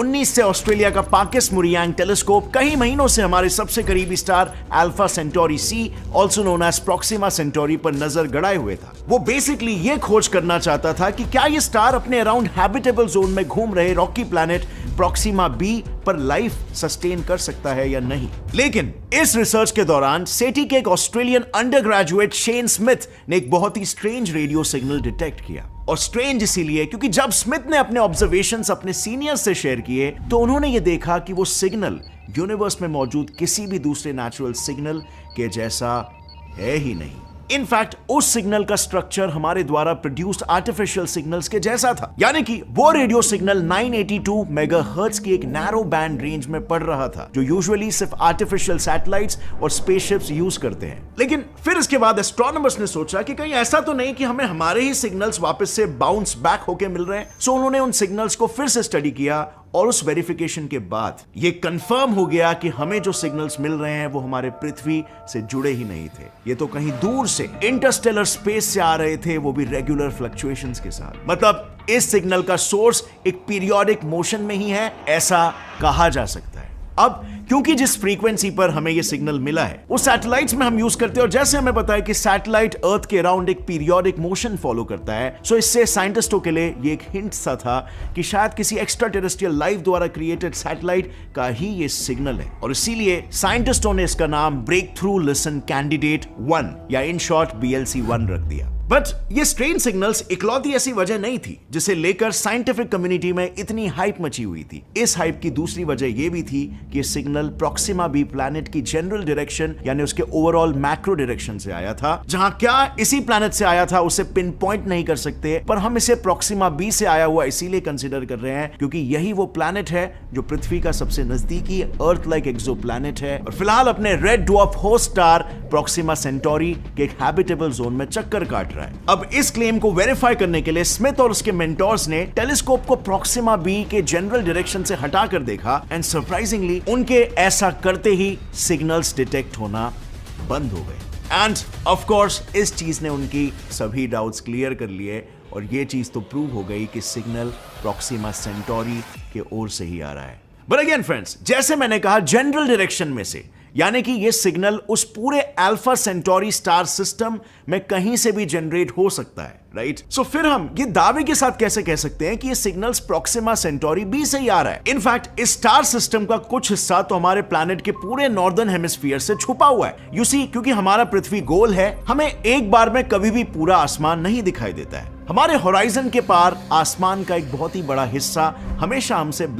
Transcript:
2019 से ऑस्ट्रेलिया का पाकिस मुरियांग टेलीस्कोप कई महीनों से हमारे सबसे करीबी star alpha Centauri C, also known as Proxima Centauri पर नजर गड़ाए हुए था। वो बेसिकली ये खोज करना चाहता था कि क्या ये स्टार अपने अराउंड हैबिटेबल जोन में घूम रहे रॉकी प्लैनेट प्रॉक्सिमा बी पर लाइफ सस्टेन कर सकता है या नहीं। लेकिन इस रिसर्च के दौरान सेटी के एक Australian under graduate Shane Smith ने एक बहुत ही स्ट्रेंज रेडियो सिग्नल डिटेक्ट किया। और स्ट्रेंज इसीलिए क्योंकि जब स्मिथ ने अपने ऑब्जर्वेशंस अपने सीनियर्स से शेयर किए तो उन्होंने ये देखा कि वो सिग्नल यूनिवर्स में मौजूद किसी भी दूसरे नेचुरल सिग्नल के जैसा है ही नहीं। इनफैक्ट उस सिग्नल का स्ट्रक्चर हमारे द्वारा प्रोड्यूस्ड आर्टिफिशियल सिग्नल्स के जैसा था, यानी कि वो रेडियो सिग्नल 982 मेगाहर्ट्ज की एक नैरो बैंड रेंज में पड़ रहा था, जो यूजुअली सिर्फ आर्टिफिशियल सैटेलाइट्स और स्पेसशिप्स यूज करते हैं। लेकिन फिर इसके बाद एस्ट्रोनॉमर्स ने सोचा कि कहीं ऐसा तो नहीं कि हमें हमारे ही सिग्नल्स वापस से बाउंस बैक होके मिल रहे हैं। सो उन्होंने उन सिग्नल्स को फिर से स्टडी किया और उस वेरिफिकेशन के बाद ये कंफर्म हो गया कि हमें जो सिग्नल्स मिल रहे हैं वो हमारे पृथ्वी से जुड़े ही नहीं थे। ये तो कहीं दूर से इंटरस्टेलर स्पेस से आ रहे थे, वो भी रेगुलर फ्लक्चुएशंस के साथ। मतलब इस सिग्नल का सोर्स एक पीरियोडिक मोशन में ही है, ऐसा कहा जा सकता है। अब क्योंकि जिस फ्रीक्वेंसी पर हमें यह सिग्नल मिला है वो सैटेलाइट्स में हम यूज करते हैं, और जैसे हमें पता है कि सैटेलाइट अर्थ के अराउंड एक पीरियोडिक मोशन फॉलो करता है, सो इससे साइंटिस्टों के लिए ये एक हिंट सा था कि शायद किसी एक्स्ट्रा टेरेस्ट्रियल लाइफ द्वारा क्रिएटेड सैटेलाइट का ही ये सिग्नल है। और इसीलिए साइंटिस्टों ने इसका नाम ब्रेक थ्रू लिसन कैंडिडेट 1 या इन शॉर्ट BLC-1 रख दिया। बट ये स्ट्रेंज सिग्नल्स इकलौती ऐसी वजह नहीं थी जिसे लेकर साइंटिफिक कम्युनिटी में इतनी हाइप मची हुई थी। इस हाइप की दूसरी वजह यह भी थी कि ये सिग्नल प्रॉक्सिमा बी प्लैनेट की जनरल डायरेक्शन यानी उसके ओवरऑल मैक्रो डायरेक्शन से आया था। जहां क्या इसी प्लैनेट से आया था उसे पिन पॉइंट नहीं कर सकते, पर हम इसे प्रॉक्सिमा बी से आया हुआ इसीलिए कंसिडर कर रहे हैं क्योंकि यही वो प्लैनेट है जो पृथ्वी का सबसे नजदीकी अर्थ लाइक एक्सो प्लैनेट है और फिलहाल अपने red dwarf host star Proxima Centauri के एक हैबिटेबल जोन में चक्कर काट रहा है। अब इस क्लेम को वेरीफाई करने के लिए स्मिथ और उसके मेंटोर्स ने टेलीस्कोप को प्रॉक्सिमा बी के जनरल डायरेक्शन से हटाकर देखा एंड सरप्राइजिंगली उनके ऐसा करते ही सिग्नल्स डिटेक्ट होना बंद हो गए। एंड ऑफ कोर्स इस चीज ने उनकी सभी डाउट्स क्लियर कर लिए और यह चीज तो प्रूव हो गई कि सिग्नल प्रॉक्सिमा सेंटोरी के ओर से ही आ रहा है। बट अगेन फ्रेंड्स, जैसे मैंने कहा जनरल डायरेक्शन में से, यानी कि यह सिग्नल उस पूरे अल्फा सेंटोरी स्टार सिस्टम में कहीं से भी जनरेट हो सकता है, राइट? सो फिर हम ये दावे के साथ कैसे कह सकते हैं कि ये सिग्नल्स प्रॉक्सिमा सेंटोरी बी से ही आ रहा है? इनफैक्ट इस स्टार सिस्टम का कुछ हिस्सा तो हमारे प्लैनेट के पूरे नॉर्दर्न हेमिस्फीयर से छुपा हुआ है। यू सी, क्योंकि हमारा पृथ्वी गोल है, हमें एक बार में कभी भी पूरा आसमान नहीं दिखाई देता है। हमारे होराइजन के पार आसमान का एक बहुत ही बड़ा हिस्सा हमेशा हमसे